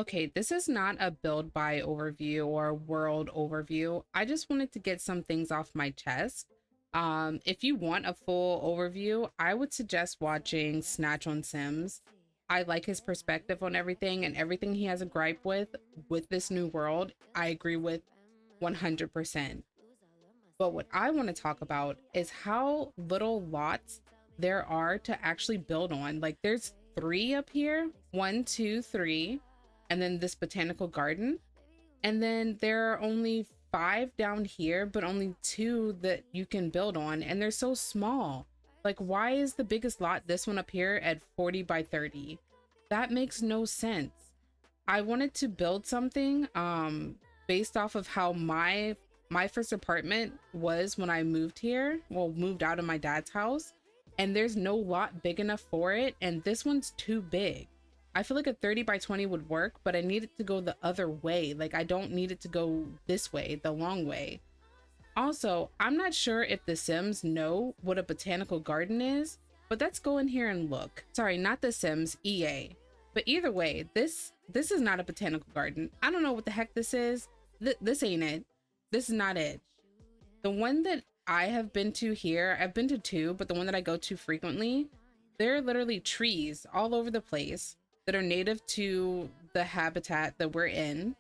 Okay, this is not a build by overview or world overview. I just wanted to get some things off my chest. If you want a full overview, I would suggest watching Snatch on Sims. I like his perspective on everything, and everything he has a gripe with this new world, I agree with 100%. But what I want to talk about is how little lots there are to actually build on. Like there's three up here, one, two, three, and then this botanical garden. And then there are only five down here, but only two that you can build on. And they're so small. Like, why is the biggest lot this one up here at 40 by 30? That makes no sense. I wanted to build something based off of how my first apartment was when I moved here, well, moved out of my dad's house, and there's no lot big enough for it, and this one's too big. I feel like a 30 by 20 would work, but I need it to go the other way. Like, I don't need it to go this way, the long way. Also, I'm not sure if the Sims know what a botanical garden is, but let's go in here and look. Sorry, not the Sims, EA. But either way, this is not a botanical garden. I don't know what the heck this is. This ain't it. This is not it. The one that I have been to here, I've been to two, but the one that I go to frequently, there are literally trees all over the place that are native to the habitat that we're in.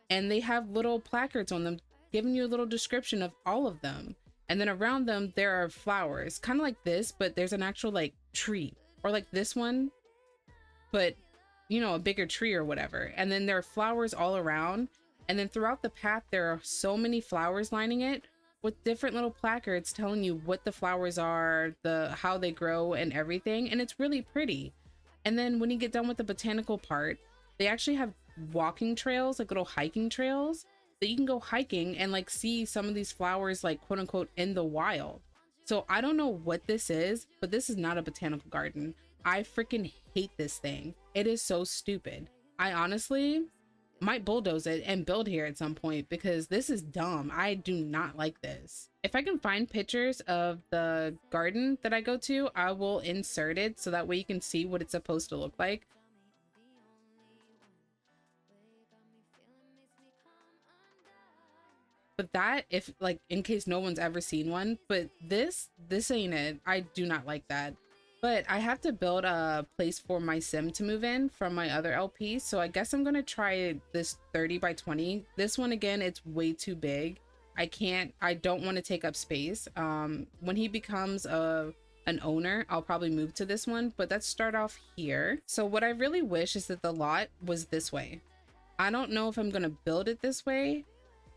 And they have little placards on them giving you a little description of all of them. And then around them, there are flowers, kind of like this, but there's an actual like tree, or like this one, but you know, a bigger tree or whatever. And then there are flowers all around. And then throughout the path, there are so many flowers lining it with different little placards telling you what the flowers are, how they grow and everything. And it's really pretty. And then when you get done with the botanical part, they actually have walking trails, like little hiking trails that you can go hiking and like see some of these flowers, like quote unquote, in the wild. So I don't know what this is, but this is not a botanical garden. I freaking hate this thing. It is so stupid. I honestly might bulldoze it and build here at some point because this is dumb. I do not like this. If I can find pictures of the garden that I go to, I will insert it so that way you can see what it's supposed to look like. But that, if like, in case no one's ever seen one, but this ain't it. I do not like that. But I have to build a place for my sim to move in from my other LP. So I guess I'm going to try this 30 by 20. This one, again, it's way too big. I don't want to take up space. When he becomes an owner, I'll probably move to this one, but let's start off here. So what I really wish is that the lot was this way. I don't know if I'm going to build it this way.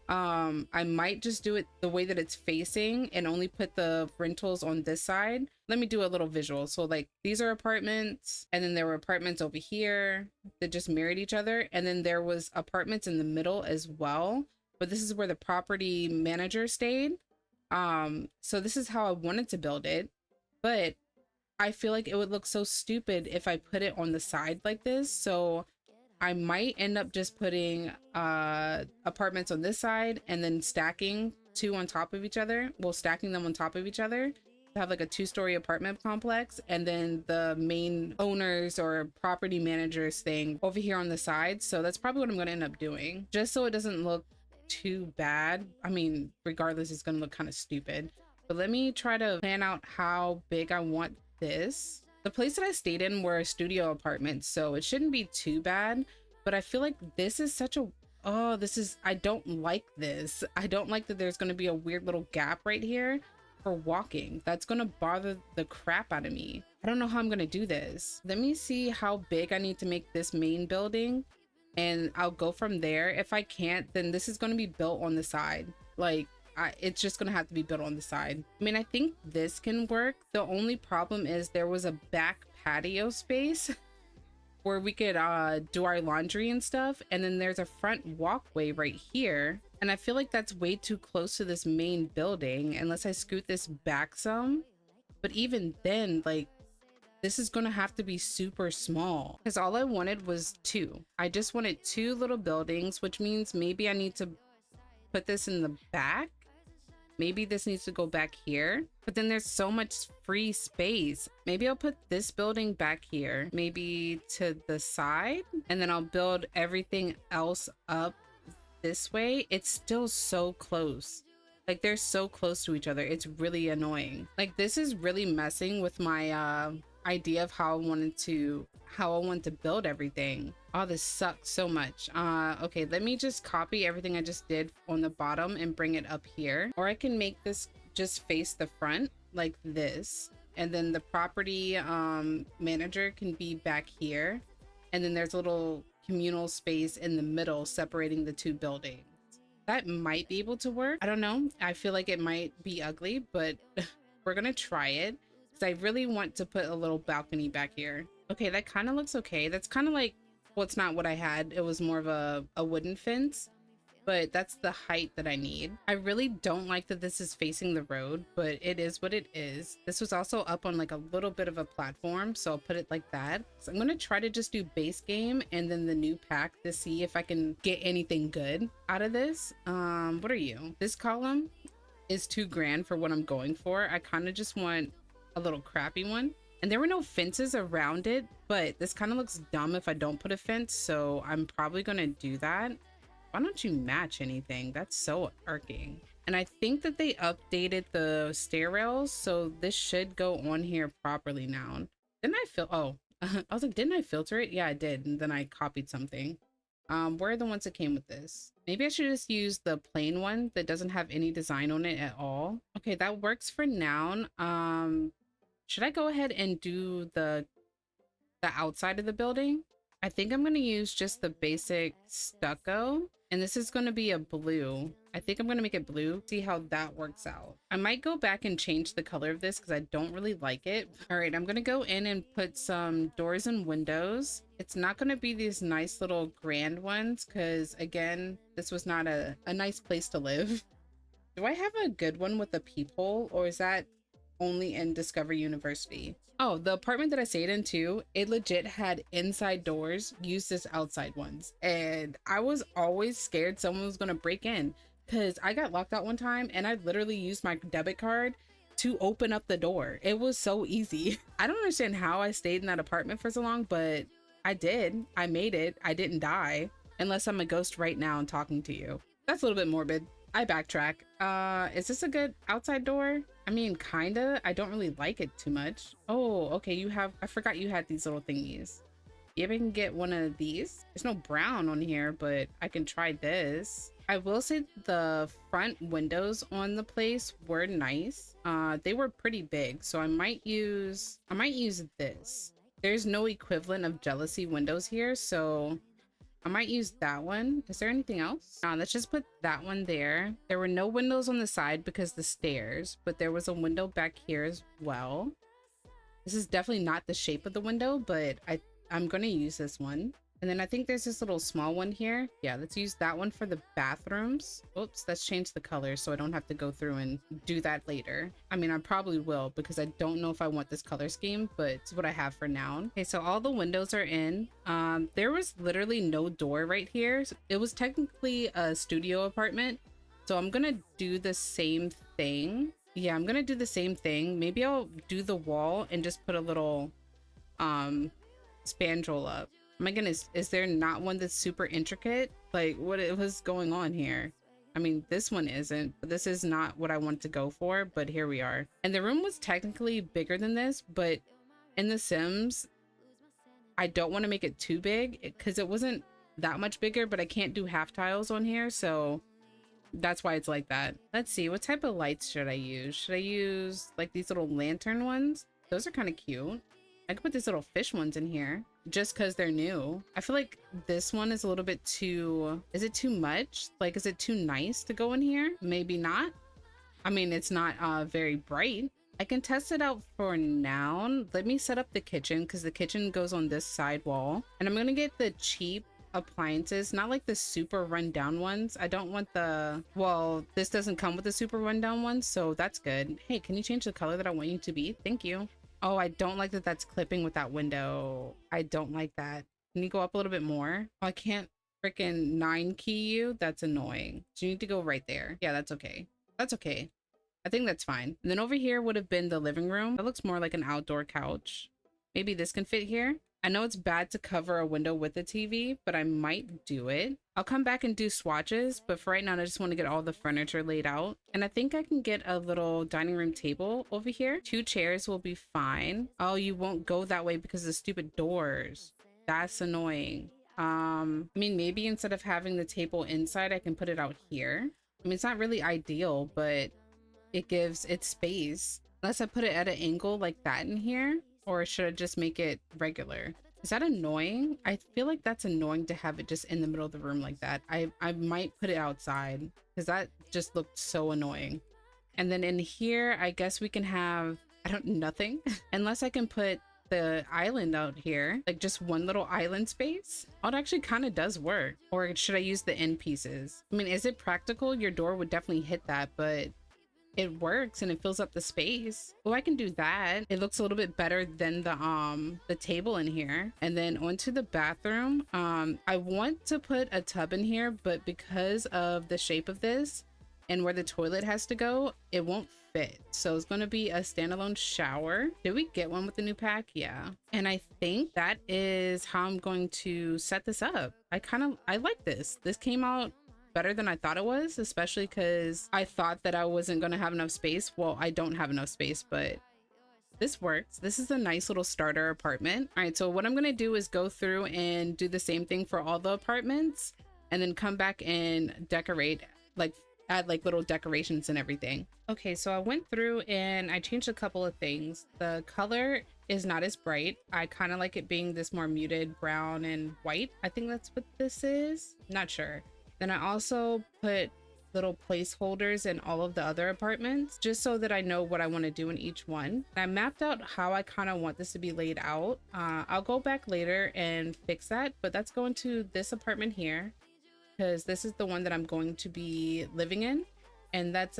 I might just do it the way that it's facing and only put the rentals on this side. Let me do a little visual. So like these are apartments, and then there were apartments over here that just mirrored each other, and then there was apartments in the middle as well, but this is where the property manager stayed. So this is how I wanted to build it, but I feel like it would look so stupid if I put it on the side like this. So I might end up just putting apartments on this side and then stacking two on top of each other. Well, stacking them on top of each other to have like a two-story apartment complex, and then the main owners or property managers thing over here on the side. So that's probably what I'm going to end up doing, just so it doesn't look too bad. I mean, regardless, it's going to look kind of stupid. But let me try to plan out how big I want this. The place that I stayed in were a studio apartments, so it shouldn't be too bad. But I feel like this is such a, I don't like this. I don't like that there's going to be a weird little gap right here for walking. That's going to bother the crap out of me. I don't know how I'm going to do this. Let me see how big I need to make this main building, and I'll go from there. If I can't, then this is going to be built on the side. Like, it's just gonna have to be built on the side. I mean, I think this can work. The only problem is there was a back patio space where we could do our laundry and stuff, and then there's a front walkway right here, and I feel like that's way too close to this main building unless I scoot this back some. But even then, like, this is gonna have to be super small because all I wanted was two. I just wanted two little buildings, which means maybe I need to put this in the back. Maybe this needs to go back here, but then there's so much free space. Maybe I'll put this building back here, maybe to the side, and then I'll build everything else up this way. It's still so close. Like they're so close to each other. It's really annoying. Like this is really messing with my idea of how I want to build everything. Oh, this sucks so much. Okay, let me just copy everything I just did on the bottom and bring it up here. Or I can make this just face the front like this. And then the property manager can be back here. And then there's a little communal space in the middle separating the two buildings. That might be able to work. I don't know. I feel like it might be ugly, but we're gonna try it because I really want to put a little balcony back here. Okay, that kind of looks okay. That's kind of like, well, it's not what I had. It was more of a wooden fence, but that's the height that I need. I really don't like that this is facing the road, but it is what it is. This was also up on like a little bit of a platform, so I'll put it like that. So I'm gonna try to just do base game and then the new pack to see if I can get anything good out of this. What are you? This column is too grand for what I'm going for. I kind of just want a little crappy one. And there were no fences around it, but this kind of looks dumb if I don't put a fence, so I'm probably gonna do that. Why don't you match anything? That's so irking. And I think that they updated the stair rails, so this should go on here properly now. Didn't I oh, I was like, didn't I filter it? Yeah, I did. And then I copied something. Where are the ones that came with this? Maybe I should just use the plain one that doesn't have any design on it at all. Okay, that works for now. Should I go ahead and do the outside of the building? I think I'm going to use just the basic stucco, and this is going to be a blue. I think I'm going to make it blue, see how that works out. I might go back and change the color of this because I don't really like it. All right, I'm going to go in and put some doors and windows. It's not going to be these nice little grand ones because, again, this was not a nice place to live. Do I have a good one with a peephole, or is that only in Discovery University? Oh, the apartment that I stayed in too, it legit had inside doors used as outside ones, and I was always scared someone was gonna break in because I got locked out one time and I literally used my debit card to open up the door. It was so easy. I don't understand how I stayed in that apartment for so long, but I did. I made it. I didn't die, unless I'm a ghost right now and talking to you. That's a little bit morbid. I backtrack. Is this a good outside door? I mean, kinda. I don't really like it too much. Oh, okay, you have, I forgot you had these little thingies. Maybe I can get one of these. There's no brown on here, but I can try this. I will say the front windows on the place were nice. They were pretty big, so I might use this. There's no equivalent of jealousy windows here, so I might use that one. Is there anything else? Let's just put that one there. There were no windows on the side because the stairs, but there was a window back here as well. This is definitely not the shape of the window, but I'm gonna use this one. And then I think there's this little small one here. Yeah, let's use that one for the bathrooms. Oops, let's change the color so I don't have to go through and do that later. I mean, I probably will because I don't know if I want this color scheme, but it's what I have for now. Okay, so all the windows are in. There was literally no door right here. It was technically a studio apartment. So I'm gonna do the same thing. Yeah, I'm gonna do the same thing. Maybe I'll do the wall and just put a little spandrel up. Oh my goodness, is there not one that's super intricate? Like, what was going on here? I mean, this one isn't, but this is not what I want to go for, but here we are. And the room was technically bigger than this, but in The Sims, I don't want to make it too big because it wasn't that much bigger, but I can't do half tiles on here, so that's why it's like that. Let's see, what type of lights should I use? Should I use like these little lantern ones? Those are kind of cute. I could put these little fish ones in here just because they're new. I feel like this one is a little bit too, is it too much? Like, is it too nice to go in here? Maybe not. I mean, it's not very bright. I can test it out for now. Let me set up the kitchen because the kitchen goes on this side wall. And I'm going to get the cheap appliances, not like the super rundown ones. I don't want the, well, this doesn't come with the super rundown ones, so that's good. Hey, can you change the color that I want you to be? Thank you. Oh, I don't like that that's clipping with that window. I don't like that. Can you go up a little bit more? Oh, I can't freaking 9 key you. That's annoying. So you need to go right there. Yeah, that's okay. That's okay. I think that's fine. And then over here would have been the living room. That looks more like an outdoor couch. Maybe this can fit here. I know it's bad to cover a window with a TV, but I might do it. I'll come back and do swatches, but for right now, I just want to get all the furniture laid out. And I think I can get a little dining room table over here. 2 chairs will be fine. Oh, you won't go that way because of the stupid doors. That's annoying. I mean, maybe instead of having the table inside, I can put it out here. I mean, it's not really ideal, but it gives it space. Unless I put it at an angle like that in here, or should I just make it regular? Is that annoying? I feel like that's annoying to have it just in the middle of the room like that. I might put it outside because that just looked so annoying. And then in here, I guess we can have, nothing. Unless I can put the island out here, like just one little island space. Oh, it actually kind of does work. Or should I use the end pieces? I mean, is it practical? Your door would definitely hit that, but it works and it fills up the space. Oh, I can do that. It looks a little bit better than the table in here. And then onto the bathroom. I want to put a tub in here, but because of the shape of this and where the toilet has to go, it won't fit. So it's going to be a standalone shower. Did we get one with the new pack? Yeah. And I think that is how I'm going to set this up. I like this. This came out better than I thought it was, especially because I thought that I wasn't going to have enough space. Well, I don't have enough space, but this works. This is a nice little starter apartment. All right, so what I'm going to do is go through and do the same thing for all the apartments and then come back and decorate, like add like little decorations and everything. Okay, so I went through and I changed a couple of things. The color is not as bright. I kind of like it being this more muted brown and white. I think that's what this is. Not sure. Then I also put little placeholders in all of the other apartments just so that I know what I want to do in each one. I mapped out how I kind of want this to be laid out. I'll go back later and fix that, but that's going to this apartment here because this is the one that I'm going to be living in, and that's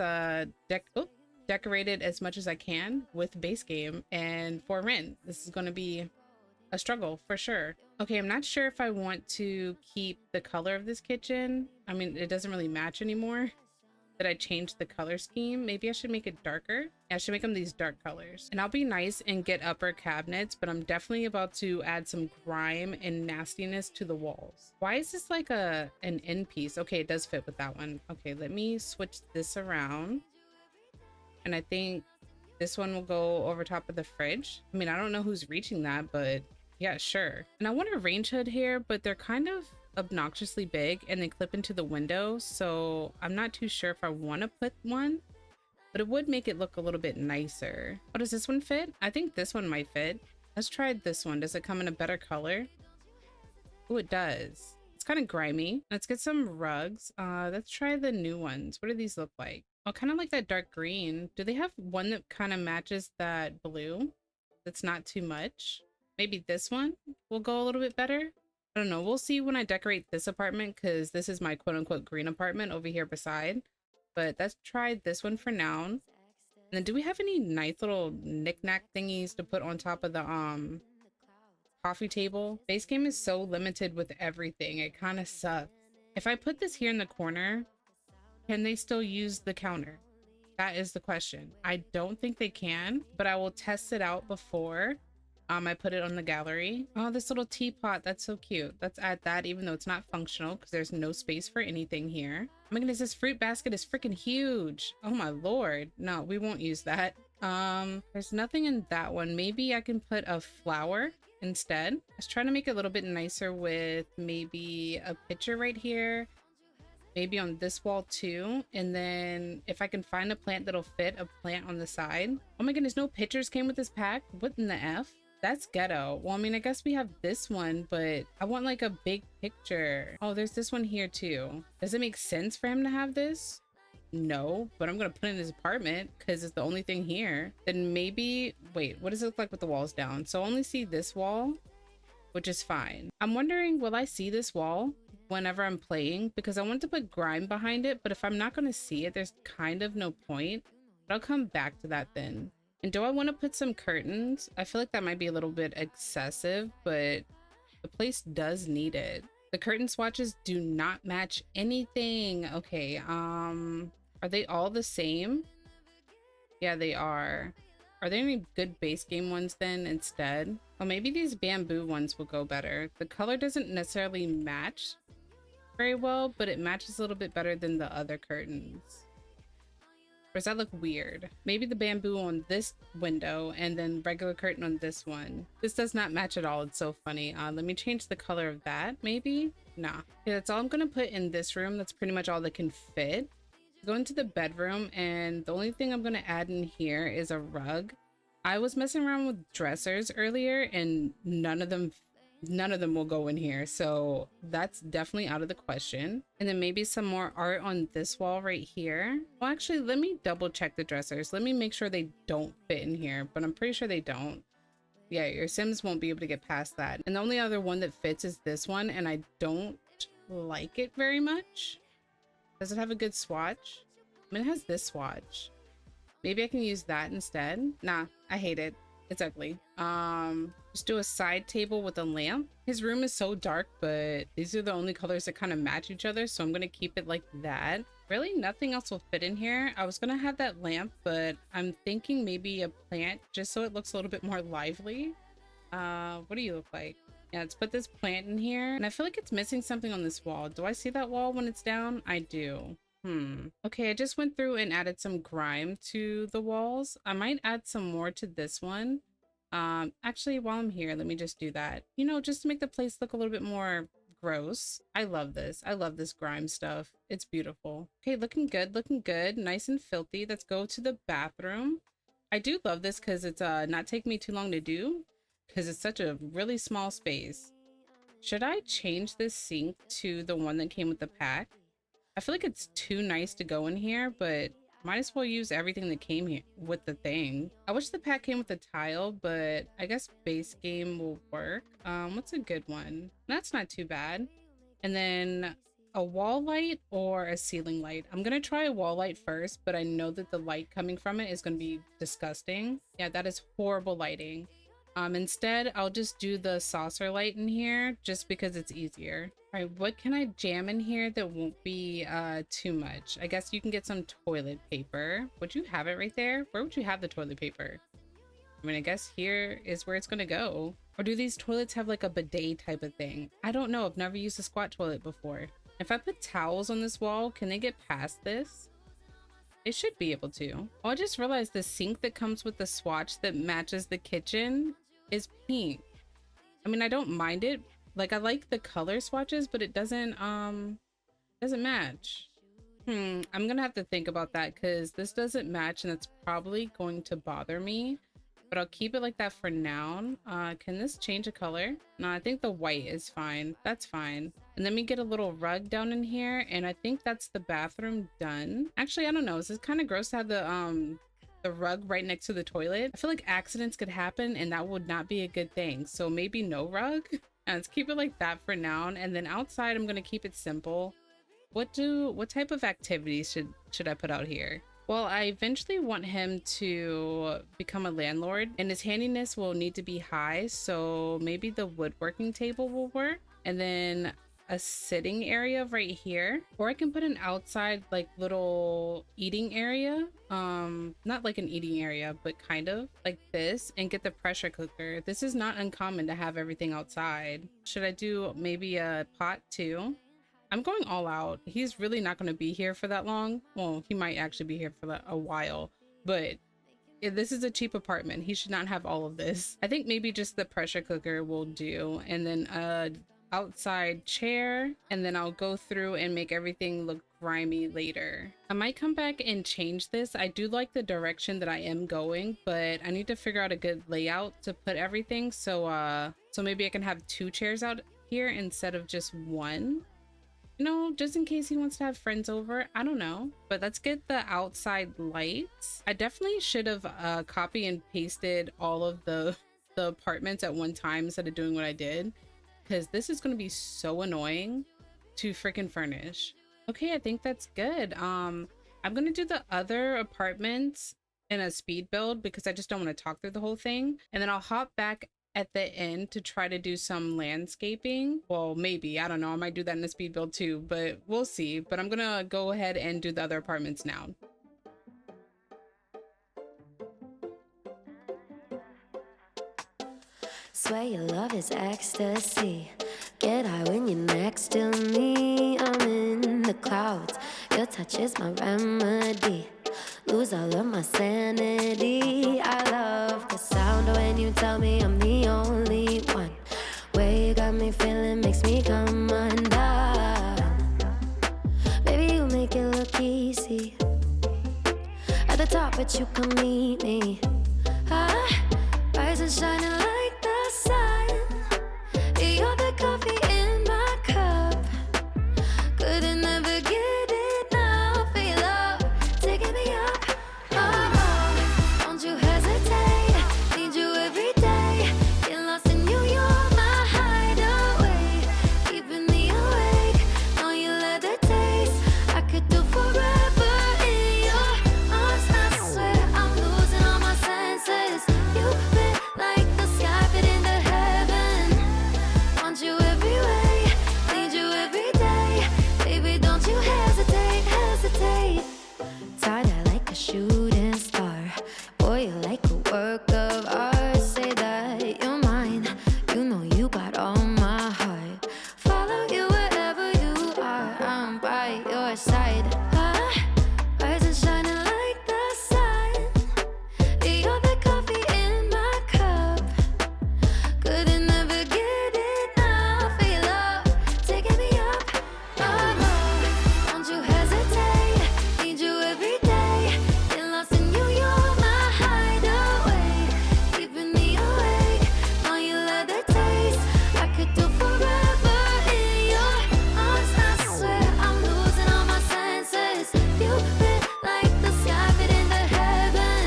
decorated as much as I can with base game and for rent. This is going to be a struggle for sure. Okay, I'm not sure if I want to keep the color of this kitchen. I mean, it doesn't really match anymore that I changed the color scheme. Maybe I should make it darker. I should make them these dark colors. And I'll be nice and get upper cabinets, but I'm definitely about to add some grime and nastiness to the walls. Why is this like an end piece? Okay, it does fit with that one. Okay, let me switch this around. And I think this one will go over top of the fridge. I mean, I don't know who's reaching that, but yeah, sure. And I want a range hood here, but they're kind of obnoxiously big and they clip into the window. So I'm not too sure if I want to put one, but it would make it look a little bit nicer. Oh, does this one fit? I think this one might fit. Let's try this one. Does it come in a better color? Oh, it does. It's kind of grimy. Let's get some rugs. Let's try the new ones. What do these look like? Oh, kind of like that dark green. Do they have one that kind of matches that blue? That's not too much. Maybe this one will go a little bit better. I don't know. We'll see when I decorate this apartment because this is my quote unquote green apartment over here beside. But let's try this one for now. And then do we have any nice little knick-knack thingies to put on top of the coffee table? Base game is so limited with everything. It kind of sucks. If I put this here in the corner, can they still use the counter? That is the question. I don't think they can, but I will test it out before I put it on the gallery. Oh, this little teapot, that's so cute. Let's add that even though it's not functional because there's no space for anything here. Oh my goodness, this fruit basket is freaking huge. Oh my lord. No, we won't use that. There's nothing in that one. Maybe I can put a flower instead. Let's try to make it a little bit nicer with maybe a picture right here. Maybe on this wall too. And then if I can find a plant that'll fit, a plant on the side. Oh my goodness, no pictures came with this pack. What in the F? That's ghetto. Well, I mean, I guess we have this one, but I want like a big picture. Oh, there's this one here too. Does it make sense for him to have this? No, but I'm gonna put it in his apartment because it's the only thing here. Then maybe, wait, what does it look like with the walls down? So I only see this wall, which is fine. I'm wondering, will I see this wall whenever I'm playing? Because I want to put grime behind it, but if I'm not gonna see it, there's kind of no point. But I'll come back to that then. And do I want to put some curtains? I feel like that might be a little bit excessive, but the place does need it. The curtain swatches do not match anything. Okay, are they all the same? Yeah, they are. Are there any good base game ones then instead? Well, maybe these bamboo ones will go better. The color doesn't necessarily match very well, but it matches a little bit better than the other curtains. Or does that look weird? Maybe the bamboo on this window and then regular curtain on this one. This does not match at all. It's so funny. Let me change the color of that, maybe? Nah. Okay, that's all I'm gonna put in this room. That's pretty much all that can fit. Go into the bedroom, and the only thing I'm gonna add in here is a rug. I was messing around with dressers earlier and none of them will go in here, so that's definitely out of the question. And then maybe some more art on this wall right here. Well, actually, let me double check the dressers. Let me make sure they don't fit in here, but I'm pretty sure they don't. Yeah, your Sims won't be able to get past that. And the only other one that fits is this one, and I don't like it very much. Does it have a good swatch? I mean, it has this swatch. Maybe I can use that instead. Nah, I hate it. It's ugly. Just do a side table with a lamp. His room is so dark, but these are the only colors that kind of match each other, so I'm gonna keep it like that. Really, nothing else will fit in here. I was gonna have that lamp, but I'm thinking maybe a plant just so it looks a little bit more lively. What do you look like? Yeah, let's put this plant in here. And I feel like it's missing something on this wall. Do I see that wall when it's down? I do. Okay, I just went through and added some grime to the walls. I might add some more to this one. Actually, while I'm here, let me just do that. You know, just to make the place look a little bit more gross. I love this. I love this grime stuff. It's beautiful. Okay, looking good, looking good. Nice and filthy. Let's go to the bathroom. I do love this because it's not taking me too long to do because it's such a really small space. Should I change this sink to the one that came with the pack? I feel like it's too nice to go in here, but might as well use everything that came here with the thing. I wish the pack came with a tile, but I guess base game will work. What's a good one? That's not too bad. And then a wall light or a ceiling light. I'm gonna try a wall light first, but I know that the light coming from it is gonna be disgusting. Yeah, that is horrible lighting. Instead, I'll just do the saucer light in here just because it's easier. All right, what can I jam in here that won't be too much? I guess you can get some toilet paper. Would you have it right there? Where would you have the toilet paper? I mean, I guess here is where it's gonna go. Or do these toilets have like a bidet type of thing? I don't know. I've never used a squat toilet before. If I put towels on this wall, can they get past this? It should be able to. Oh, I just realized the sink that comes with the swatch that matches the kitchen is pink. I mean, I don't mind it. Like, I like the color swatches, but it doesn't match. I'm gonna have to think about that because this doesn't match and it's probably going to bother me, but I'll keep it like that for now. Can this change a color? No, I think the white is fine. That's fine. And then we get a little rug down in here, and I think that's the bathroom done. Actually, I don't know. This is kind of gross to have the rug right next to the toilet. I feel like accidents could happen and that would not be a good thing. So maybe no rug. And let's keep it like that for now. And then outside, I'm gonna keep it simple. What type of activities should I put out here? Well, I eventually want him to become a landlord and his handiness will need to be high. So maybe the woodworking table will work. And then a sitting area right here, or I can put an outside like little eating area, not like an eating area, but kind of like this, and get the pressure cooker. This is not uncommon to have everything outside. Should I do maybe a pot too? I'm going all out. He's really not going to be here for that long. Well, he might actually be here for a while, but if this is a cheap apartment, he should not have all of this. I think maybe just the pressure cooker will do, and then outside chair, and then I'll go through and make everything look grimy later. I might come back and change this. I do like the direction that I am going, but I need to figure out a good layout to put everything, so maybe I can have 2 chairs out here instead of just 1. You know, just in case he wants to have friends over. I don't know, but let's get the outside lights. I definitely should have copy and pasted all of the apartments at one time instead of doing what I did, because this is going to be so annoying to freaking furnish. Okay, I think that's good. I'm going to do the other apartments in a speed build because I just don't want to talk through the whole thing. And then I'll hop back at the end to try to do some landscaping. Well, maybe, I don't know. I might do that in a speed build too, but we'll see. But I'm going to go ahead and do the other apartments now. Swear your love is ecstasy. Get high when you're next to me. I'm in the clouds. Your touch is my remedy. Lose all of my sanity. I love the sound when you tell me I'm the only one. Way you got me feeling makes me come undone. Baby, you make it look easy. At the top, but you come meet me. Rise and shining like the sun. You're the coffee in my cup. Couldn't never get enough of your love, taking me up. Oh, don't you hesitate. Need you every day. Get lost in you, you're my hideaway. Keeping me awake. Know you love the taste. I could do forever in your arms. I swear I'm losing all my senses. You fit like the sky fit into heaven. Want you every way. Need you every day. Baby, don't you hesitate, hesitate. Tied like a shooting star. Boy, you're like a work of art. Say that you're mine. You know you got all my heart. Follow you wherever you are. I'm by your side. Rise and shining like the sun. You're the coffee in my cup. Couldn't never get enough of your love, taking me up. Oh, don't you hesitate. Need you every day. Get lost in you, you're my hideaway. Keeping me awake. Know you love the taste. I could do forever in your arms. I swear I'm losing all my senses. You fit like the sky fit into heaven.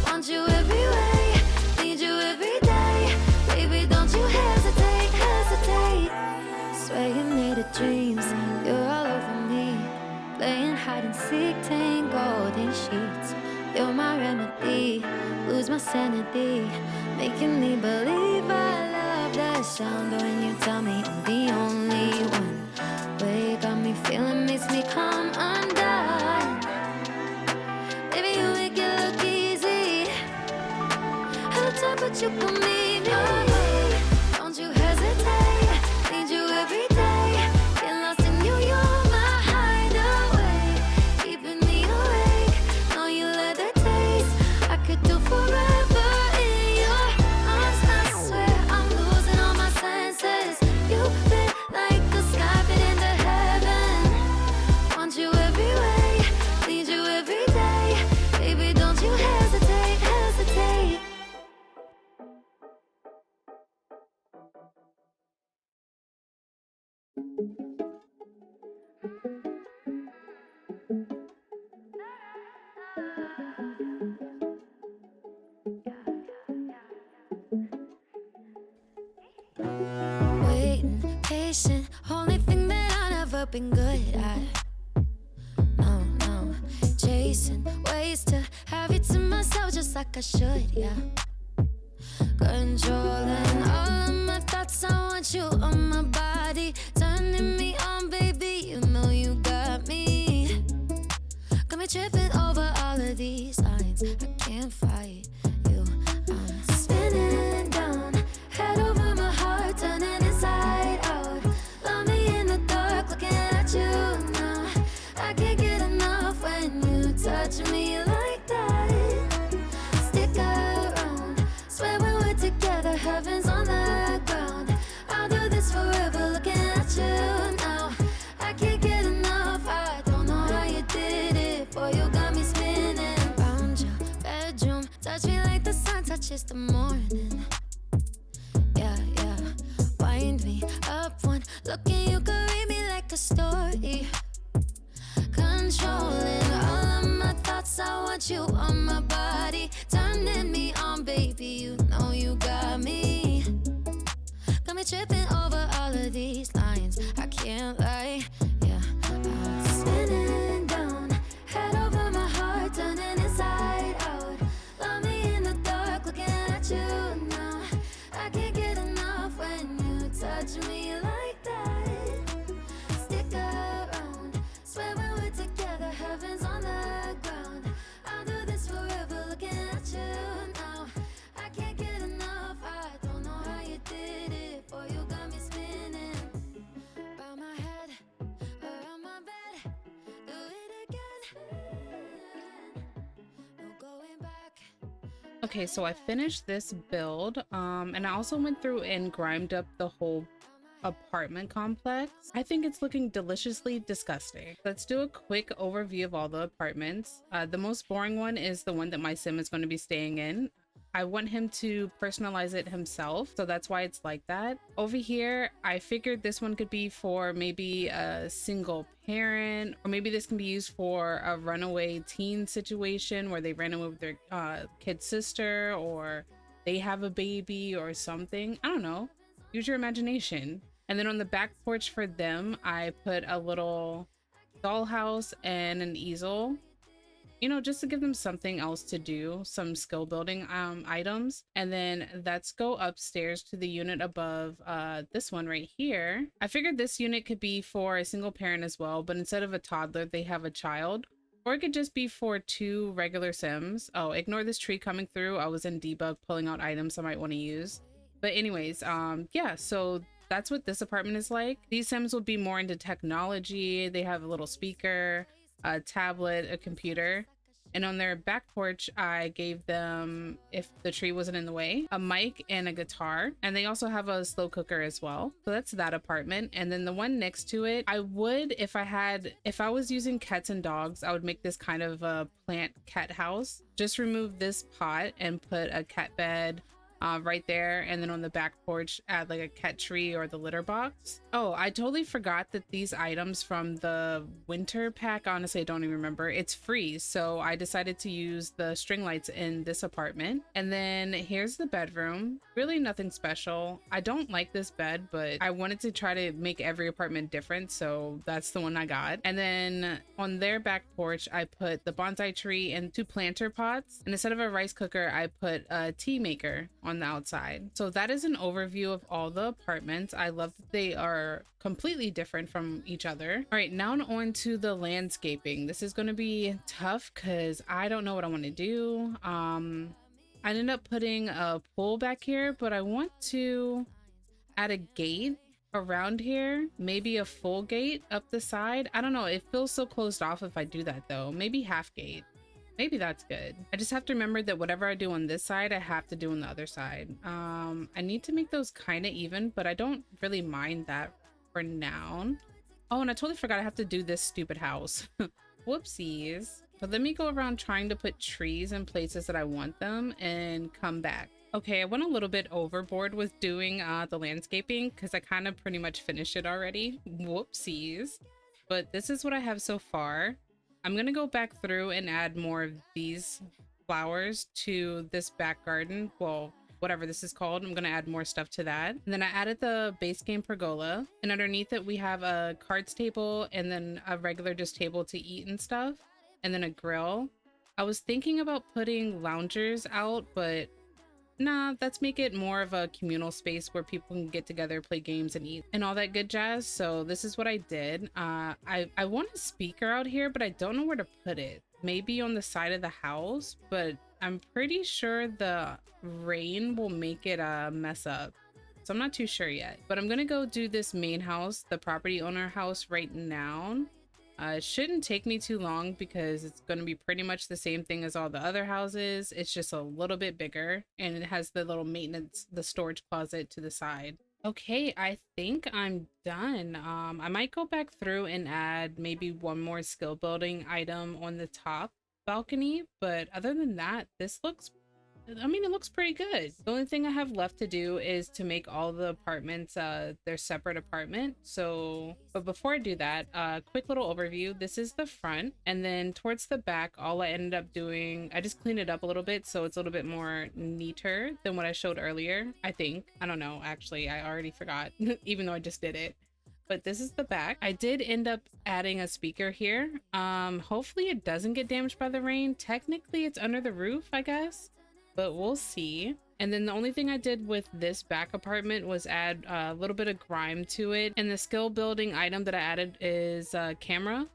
Want you every way. Need you every day. Baby, don't you hesitate, hesitate. Swear you made of dreams. You're all over me. Playing hide and seek, tangled in sheets. You're my remedy. Lose my sanity. Making me believe I love the sound when you tell me I'm the only one. Way you got me feeling makes me come undone. Baby, you make it look easy. At the top, but you can meet me. Don't you hesitate. Need you every day. Get lost in you, you're my hideaway. Keeping me awake. Know you love the taste. I could do forever in your arms. I swear I'm losing all my senses. You fit like the sky fit into heaven. Want you every way. Need you every day. Baby, don't you hesitate, hesitate. Waiting, patient, only thing that I've never been good at. No, no, chasing ways to have you to myself just like I should, yeah. Controlling all of my thoughts, I want you on my body. Turning me on, baby, you know you got me. Got me tripping over all of these lines. I can't fight you, I'm spinning down. Head over my heart, turning inside out. Love me in the dark, looking at you now. I can't get enough when you touch me like that. Stick around, swear when we're together, heaven's on the ground. I'll do this forever, looking at you now. I can't get enough, I don't know how you did it. Boy, you got me spinning round your bedroom. Touch me like the sun touches the morning. Yeah, yeah, wind me up one look and you can read me like a story. Controlling all of my thoughts, I want you on my body. Turning me on, baby, you know you got me. Got me tripping over all of these lines, I can't lie, yeah. I'm spinning down, head over my heart, turning inside out. Love me in the dark, looking at you now. I can't get enough when you touch me like that. Stick around, swear when we're together, heaven's on the ground. I'll do this forever, looking at you now. I can't get enough, I don't know Okay, so I finished this build, and I also went through and grimed up the whole apartment complex. I think it's looking deliciously disgusting. Let's do a quick overview of all the apartments. The most boring one is the one that my sim is going to be staying in. I want him to personalize it himself, so that's why it's like that. Over here, I figured this one could be for maybe a single parent, or maybe this can be used for a runaway teen situation where they ran away with their kid sister, or they have a baby or something. I don't know. Use your imagination. And then on the back porch for them, I put a little dollhouse and an easel, you know, just to give them something else to do, some skill building items. And then let's go upstairs to the unit above this one right here. I figured this unit could be for a single parent as well, but instead of a toddler, they have a child. Or it could just be for two regular sims. Oh, ignore this tree coming through. I was in debug pulling out items I might want to use. But anyways, yeah, so that's what this apartment is like. These sims will be more into technology. They have a little speaker, a tablet, a computer. And on their back porch, I gave them, if the tree wasn't in the way, a mic and a guitar. And they also have a slow cooker as well. So that's that apartment. And then the one next to it, I would, if I was using cats and dogs, I would make this kind of a plant cat house. Just remove this pot and put a cat bed right there, and then on the back porch add like a cat tree or the litter box. Oh, I totally forgot that these items from the winter pack, honestly I don't even remember, it's free, so I decided to use the string lights in this apartment. And then here's the bedroom. Really nothing special. I don't like this bed, but I wanted to try to make every apartment different, so that's the one I got. And then on their back porch, I put the bonsai tree and two planter pots, and instead of a rice cooker, I put a tea maker on the outside. So that is an overview of all the apartments. I love that they are completely different from each other. All right, now on to the landscaping. This is going to be tough because I don't know what I want to do. I ended up putting a pool back here, but I want to add a gate around here, maybe a full gate up the side. I don't know, it feels so closed off if I do that though. Maybe half gate. Maybe that's good. I just have to remember that whatever I do on this side, I have to do on the other side. I need to make those kind of even, but I don't really mind that for now. Oh, and I totally forgot I have to do this stupid house. Whoopsies. But let me go around trying to put trees in places that I want them and come back. Okay, I went a little bit overboard with doing the landscaping because I kind of pretty much finished it already. Whoopsies. But this is what I have so far. I'm gonna go back through and add more of these flowers to this back garden. Well, whatever this is called, I'm gonna add more stuff to that. And then I added the base game pergola, and underneath it we have a cards table and then a regular just table to eat and stuff, and then a grill. I was thinking about putting loungers out, but nah, let's make it more of a communal space where people can get together, play games and eat and all that good jazz. So this is what I did. I want a speaker out here, but I don't know where to put it. Maybe on the side of the house, but I'm pretty sure the rain will make it mess up. So I'm not too sure yet, but I'm gonna go do this main house, the property owner house right now. It shouldn't take me too long because it's going to be pretty much the same thing as all the other houses. It's just a little bit bigger, and it has the little maintenance, the storage closet to the side. Okay, I think I'm done. I might go back through and add maybe one more skill building item on the top balcony, but other than that, this looks, I mean, it looks pretty good. The only thing I have left to do is to make all the apartments their separate apartment. So, but before I do that, quick little overview. This is the front, and then towards the back, all I ended up doing, I just cleaned it up a little bit so it's a little bit more neater than what I showed earlier. I think. I don't know. Actually, I already forgot, even though I just did it. But this is the back. I did end up adding a speaker here. Hopefully it doesn't get damaged by the rain. Technically, it's under the roof, I guess, but we'll see. And then the only thing I did with this back apartment was add a little bit of grime to it. And the skill building item that I added is a camera.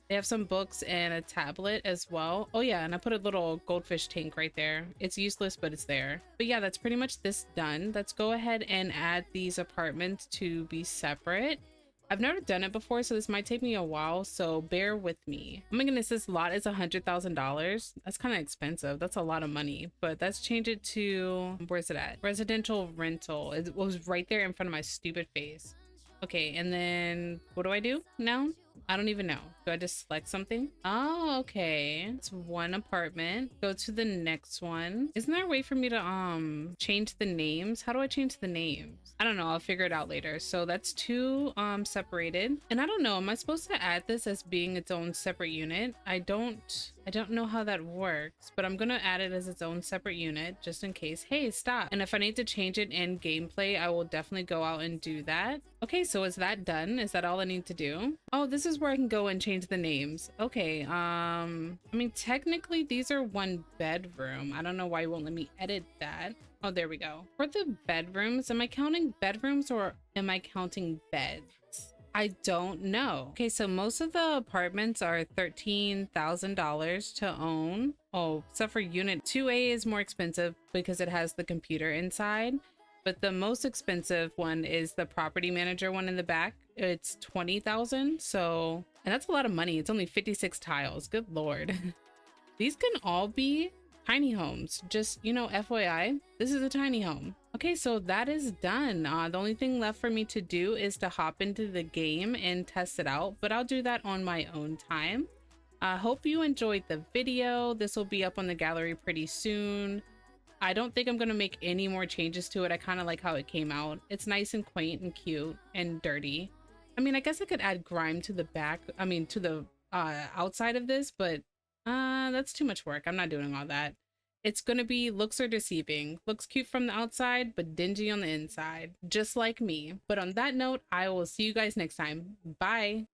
They have some books and a tablet as well. Oh yeah, and I put a little goldfish tank right there. It's useless, but it's there. But yeah, that's pretty much this done. Let's go ahead and add these apartments to be separate. I've never done it before, so this might take me a while, so bear with me. Oh my goodness, this lot is $100,000. That's kind of expensive. That's a lot of money, but let's change it to, where's it at? Residential rental. It was right there in front of my stupid face. Okay, and then what do I do now? I don't even know. Do I just select something? Oh, okay. It's one apartment. Go to the next one. Isn't there a way for me to change the names? How do I change the names? I don't know. I'll figure it out later. So that's two separated. And I don't know. Am I supposed to add this as being its own separate unit? I don't know how that works, but I'm gonna add it as its own separate unit just in case. Hey, stop. And if I need to change it in gameplay, I will definitely go out and do that. Okay, so is that done? Is that all I need to do? Oh, this is where I can go and change the names. Okay, I mean, technically these are one bedroom. I don't know why you won't let me edit that. Oh, there we go. For the bedrooms, am I counting bedrooms or am I counting beds? I don't know. Okay, so most of the apartments are $13,000 to own. Oh, except for unit 2A is more expensive because it has the computer inside. But the most expensive one is the property manager one in the back. It's 20,000. So, and that's a lot of money. It's only 56 tiles. Good Lord. These can all be tiny homes. Just, you know, FYI, this is a tiny home. Okay, so that is done. The only thing left for me to do is to hop into the game and test it out, but I'll do that on my own time. I hope you enjoyed the video. This will be up on the gallery pretty soon. I don't think I'm going to make any more changes to it. I kind of like how it came out. It's nice and quaint and cute and dirty. I mean, I guess I could add grime to the back, I mean, to the outside of this, but that's too much work. I'm not doing all that. It's gonna be looks are deceiving. Looks cute from the outside, but dingy on the inside, just like me. But on that note, I will see you guys next time. Bye.